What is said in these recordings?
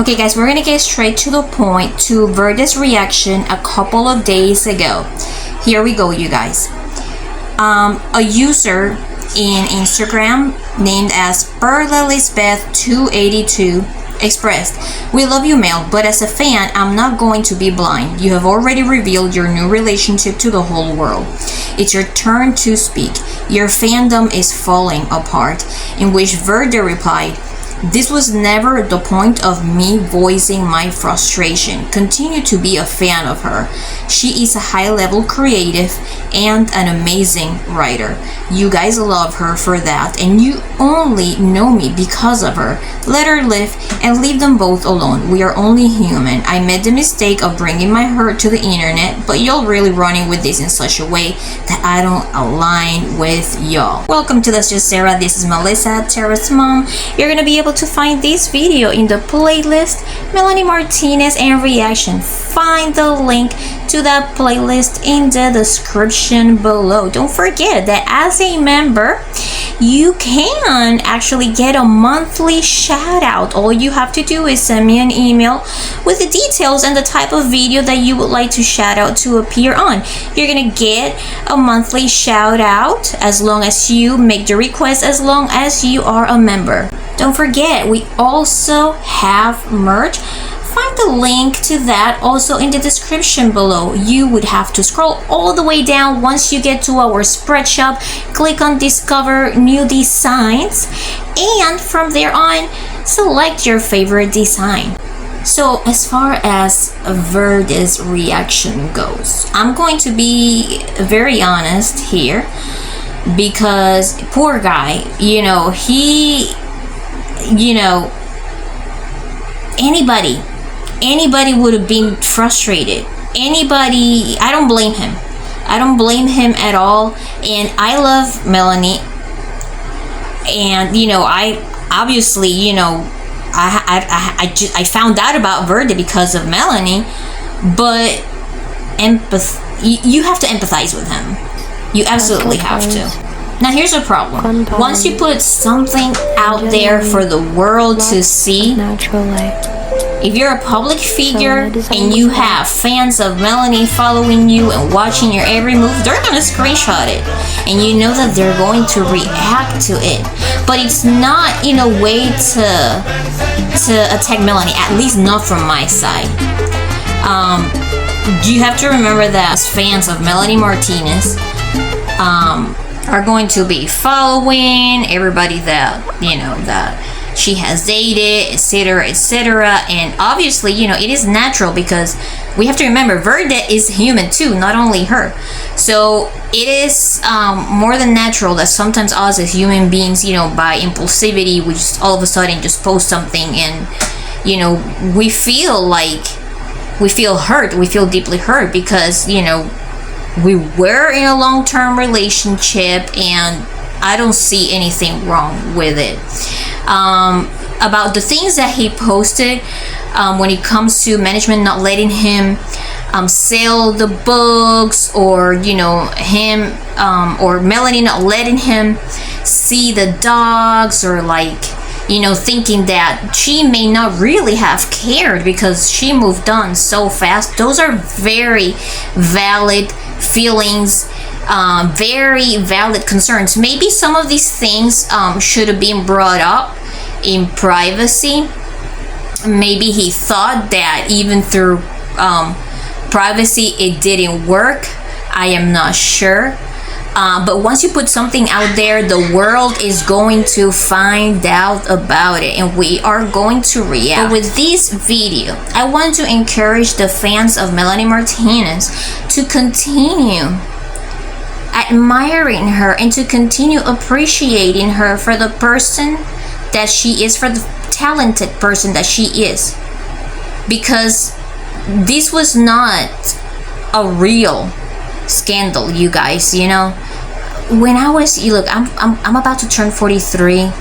Okay guys, we're gonna get straight to the point to Verde's reaction a couple of days ago. Here we go, you guys. A user in Instagram named as Elizabeth282 expressed, "We love you, Mel, but as a fan, I'm not going to be blind. You have already revealed your new relationship to the whole world. It's your turn to speak. Your fandom is falling apart." In which Verde replied, "This was never the point of me voicing my frustration. Continue to be a fan of her. She is a high-level creative and an amazing writer. You guys love her for that, and you only know me because of her. Let her live and leave them both alone. We are only human. I made the mistake of bringing my hurt to the internet, but y'all really running with this in such a way that I don't align with y'all." Welcome to That's Just Sarah. This is Melissa, Tara's mom. You're gonna be able to find this video in the playlist Melanie Martinez and Reaction. Find the link to that playlist in the description below. Don't forget that as a member, you can actually get a monthly shout out. All you have to do is send me an email with the details and the type of video that you would like to shout out to appear on. You're gonna get a monthly shout out as long as you make the request, as long as you are a member. Don't forget, we also have merch. Find the link to that also in the description below. You would have to scroll all the way down once you get to our spread shop, click on discover new designs, and from there on, select your favorite design. So as far as Verde's reaction goes, I'm going to be very honest here because poor guy, anybody would have been frustrated. I don't blame him. I don't blame him at all. And I love Melanie. And I obviously, I found out about Verde because of Melanie, but you have to empathize with him. You absolutely have to. Now here's the problem. Once you put something out there for the world to see, if you're a public figure and you have fans of Melanie following you and watching your every move, they're gonna screenshot it, and you know that they're going to react to it. But it's not in a way to attack Melanie, at least not from my side. You have to remember that as fans of Melanie Martinez, are going to be following everybody that that she has dated, etc., etc. And obviously, it is natural because we have to remember Verde is human too, not only her. So it is more than natural that sometimes us as human beings, by impulsivity, we just all of a sudden just post something and we feel hurt, we feel deeply hurt because we were in a long-term relationship and I don't see anything wrong with it. About the things that he posted when it comes to management not letting him sell the books, or him or Melanie not letting him see the dogs, or thinking that she may not really have cared because she moved on so fast. Those are very valid feelings, very valid concerns. Maybe some of these things should have been brought up in privacy. Maybe he thought that even through privacy it didn't work. I am not sure. But once you put something out there, the world is going to find out about it and we are going to react. But with this video, I want to encourage the fans of Melanie Martinez to continue admiring her and to continue appreciating her for the person that she is, for the talented person that she is. Because this was not a real scandal, you guys. When I was, look, I'm about to turn 43.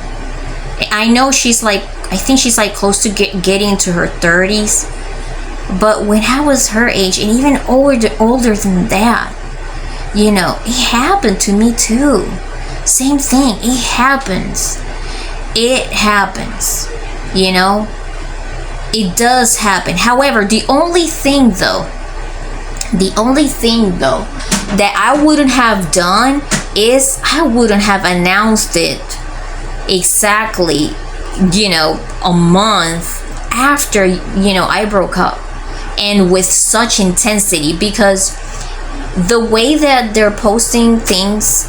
I know I think she's close to getting into her 30s. But when I was her age and even older than that, it happened to me too. Same thing, it happens. it does happen. However, the only thing though that I wouldn't have done is I wouldn't have announced it exactly, a month after, I broke up, and with such intensity, because the way that they're posting things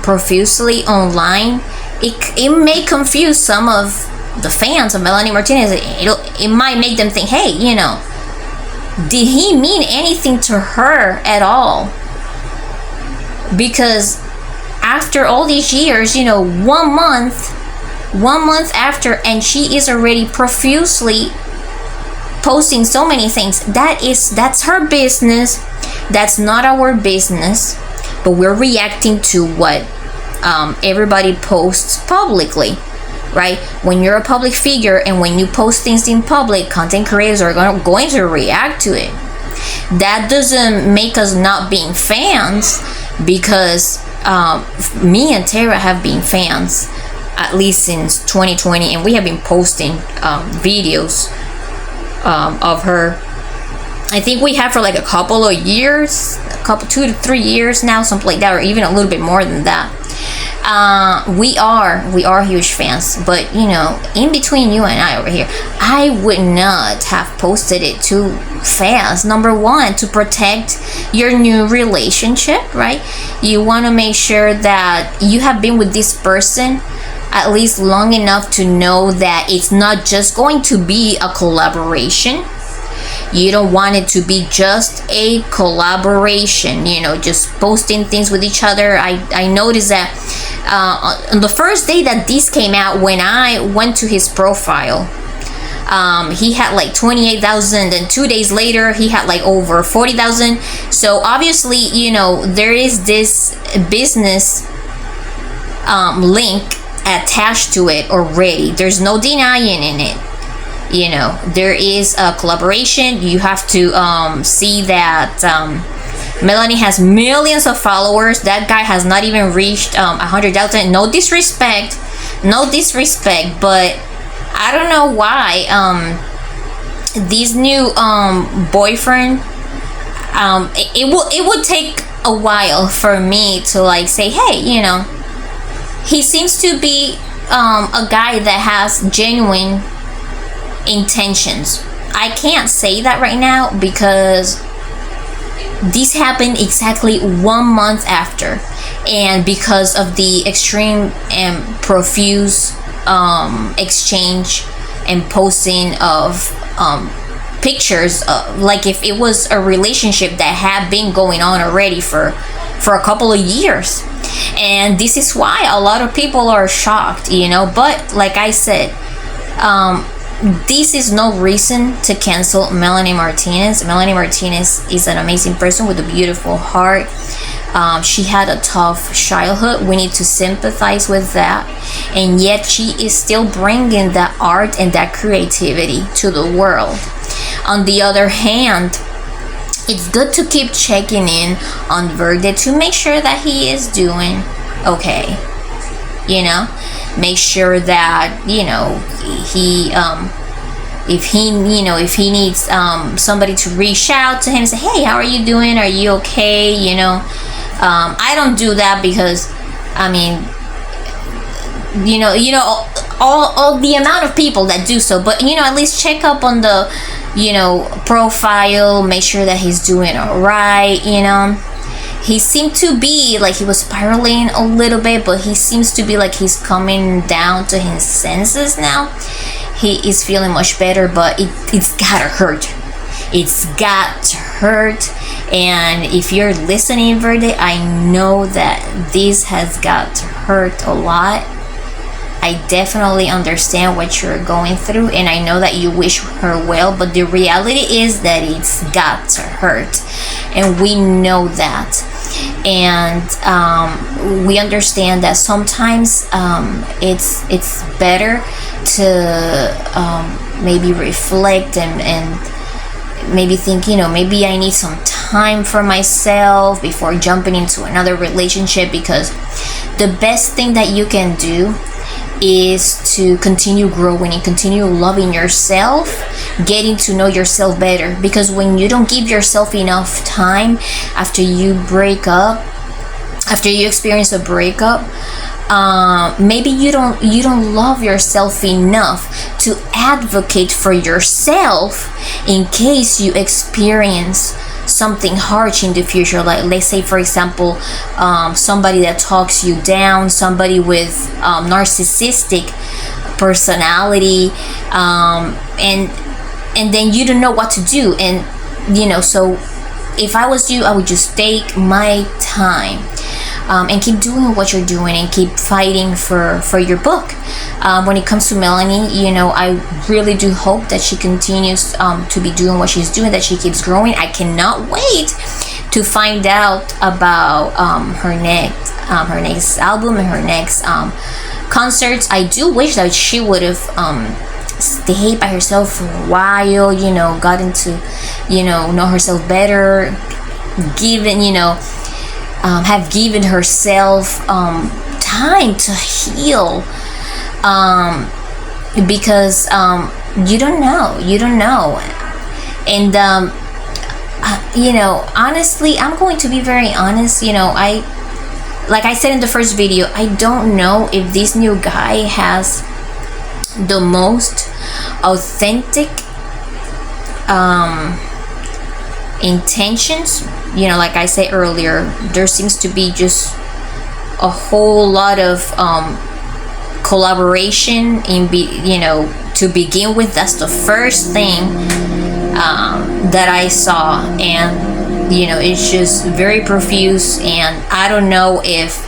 profusely online, it may confuse some of the fans of Melanie Martinez. It might make them think, hey, did he mean anything to her at all? Because after all these years, 1 month after, and she is already profusely posting so many things. That's her business. That's not our business. But we're reacting to what everybody posts publicly, right? When you're a public figure and when you post things in public, content creators are going to react to it. That doesn't make us not being fans, because me and Tara have been fans at least since 2020, and we have been posting videos of her. I think we have for like a couple of years, 2 to 3 years now, something like that, or even a little bit more than that. We are huge fans, but in between you and I over here, I would not have posted it too fast. Number one, to protect your new relationship, right? You want to make sure that you have been with this person at least long enough to know that it's not just going to be a collaboration. You don't want it to be just a collaboration, just posting things with each other. I noticed that on the first day that this came out, when I went to his profile, he had like 28,000, and 2 days later he had like over 40,000. So obviously, there is this business link attached to it already. There's no denying in it. There is a collaboration. You have to see that Melanie has millions of followers. That guy has not even reached 100,000. No disrespect, but I don't know why this new boyfriend, it would take a while for me to like say, hey, he seems to be a guy that has genuine intentions. I can't say that right now because this happened exactly 1 month after, and because of the extreme and profuse exchange and posting of pictures, like if it was a relationship that had been going on already for a couple of years. And this is why a lot of people are shocked, but like I said, this is no reason to cancel Melanie Martinez. Melanie Martinez is an amazing person with a beautiful heart. She had a tough childhood. We need to sympathize with that. And yet she is still bringing that art and that creativity to the world. On the other hand, it's good to keep checking in on Verde to make sure that he is doing okay. Make sure that he if he needs somebody to reach out to him and say, hey, how are you doing? Are you okay? I don't do that because all the amount of people that do so, but at least check up on the profile, make sure that he's doing all right. He seemed to be like he was spiraling a little bit, but he seems to be like he's coming down to his senses now. He is feeling much better, but it's gotta hurt. It's got to hurt. And if you're listening, Verde, I know that this has got to hurt a lot. I definitely understand what you're going through, and I know that you wish her well, but the reality is that it's got to hurt, and we know that. And we understand that sometimes it's better to maybe reflect and maybe think, maybe I need some time for myself before jumping into another relationship, because the best thing that you can do is to continue growing and continue loving yourself, getting to know yourself better. Because when you don't give yourself enough time after you break up, after you experience a breakup, maybe you don't love yourself enough to advocate for yourself in case you experience something harsh in the future. Like, let's say for example, somebody that talks you down, somebody with narcissistic personality, and then you don't know what to do. And so if I was you, I would just take my time, and keep doing what you're doing and keep fighting for your book. When it comes to Melanie, I really do hope that she continues to be doing what she's doing, that she keeps growing. I cannot wait to find out about her next album and her next concerts. I do wish that she would have stayed by herself for a while, gotten to know herself better, have given herself time to heal, because you don't know. And honestly, I'm going to be very honest. Like I said in the first video, I don't know if this new guy has the most authentic intentions. Like I said earlier, there seems to be just a whole lot of collaboration to begin with. That's the first thing that I saw, and it's just very profuse. And I don't know if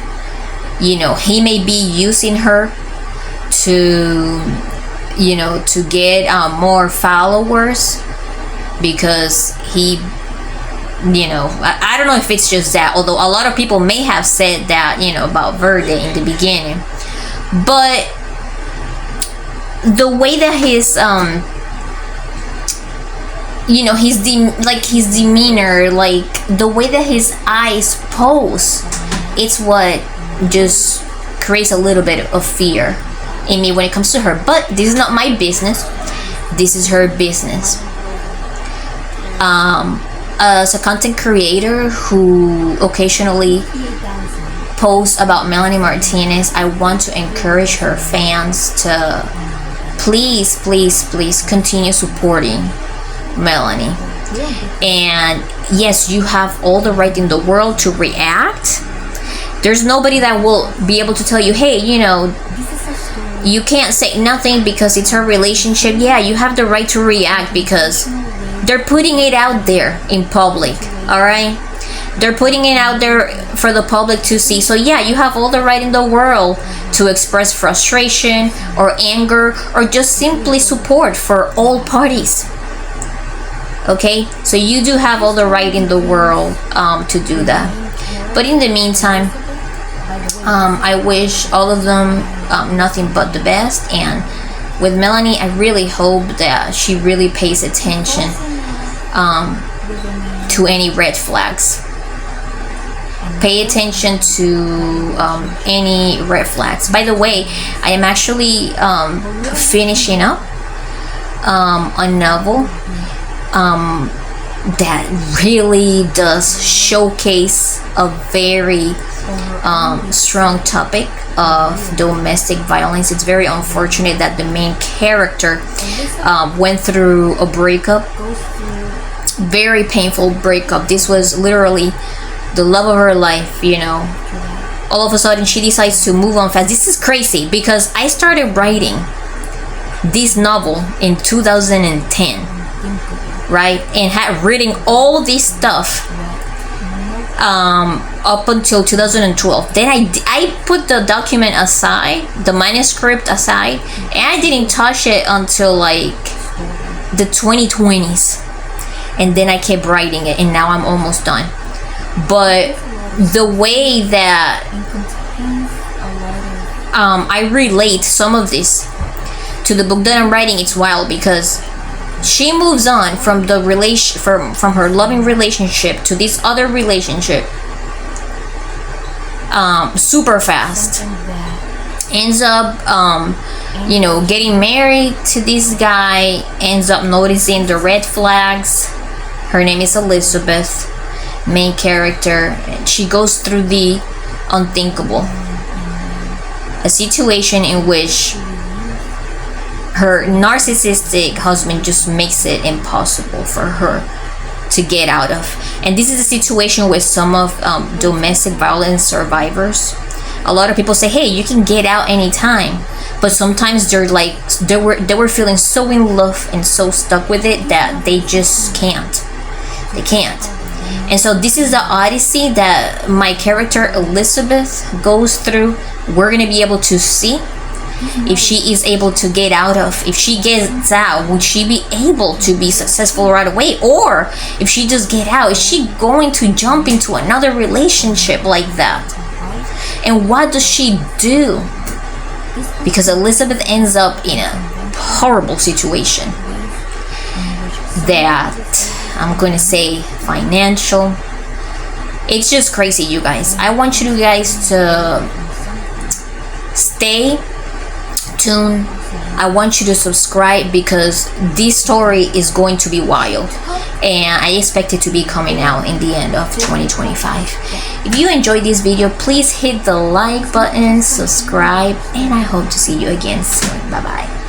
he may be using her to get more followers, because he I don't know if it's just that, although a lot of people may have said that about Verde in the beginning. But the way that his his demeanor, like the way that his eyes pose, it's what just creates a little bit of fear in me when it comes to her. But this is not my business, this is her business. As a content creator who occasionally posts about Melanie Martinez, I want to encourage her fans to please continue supporting Melanie. And yes, you have all the right in the world to react. There's nobody that will be able to tell you, hey, you can't say nothing because it's her relationship. Yeah, you have the right to react because they're putting it out there in public, all right? They're putting it out there for the public to see. So yeah, you have all the right in the world to express frustration or anger or just simply support for all parties. Okay? So you do have all the right in the world to do that. But in the meantime, I wish all of them nothing but the best. And with Melanie, I really hope that she really pays attention to any red flags. Pay attention to any red flags. By the way, I am actually finishing up a novel that really does showcase a very strong topic of domestic violence. It's very unfortunate that the main character went through a breakup, very painful breakup. This was literally the love of her life, all of a sudden she decides to move on fast. This is crazy because I started writing this novel in 2010, right, and had written all this stuff up until 2012. Then I put the document aside, the manuscript aside, and I didn't touch it until like the 2020s. And then I kept writing it, and now I'm almost done. But the way that I relate some of this to the book that I'm writing, it's wild because she moves on from the from her loving relationship to this other relationship super fast. ends up you know, getting married to this guy, ends up noticing the red flags. Her name is Elizabeth, main character. She goes through the unthinkable, a situation in which her narcissistic husband just makes it impossible for her to get out of. And this is a situation with some of domestic violence survivors. A lot of people say, hey, you can get out anytime, but sometimes they're like, they were feeling so in love and so stuck with it that they just can't. They can't. And so this is the odyssey that my character Elizabeth goes through. We're gonna be able to see if she is able to get out of. If she gets out, would she be able to be successful right away? Or if she just get out, is she going to jump into another relationship like that? And what does she do? Because Elizabeth ends up in a horrible situation that I'm going to say financial. It's just crazy, you guys. I want you guys to stay tuned. I want you to subscribe because this story is going to be wild, and I expect it to be coming out in the end of 2025. If you enjoyed this video, please hit the like button, subscribe, and I hope to see you again soon. Bye bye.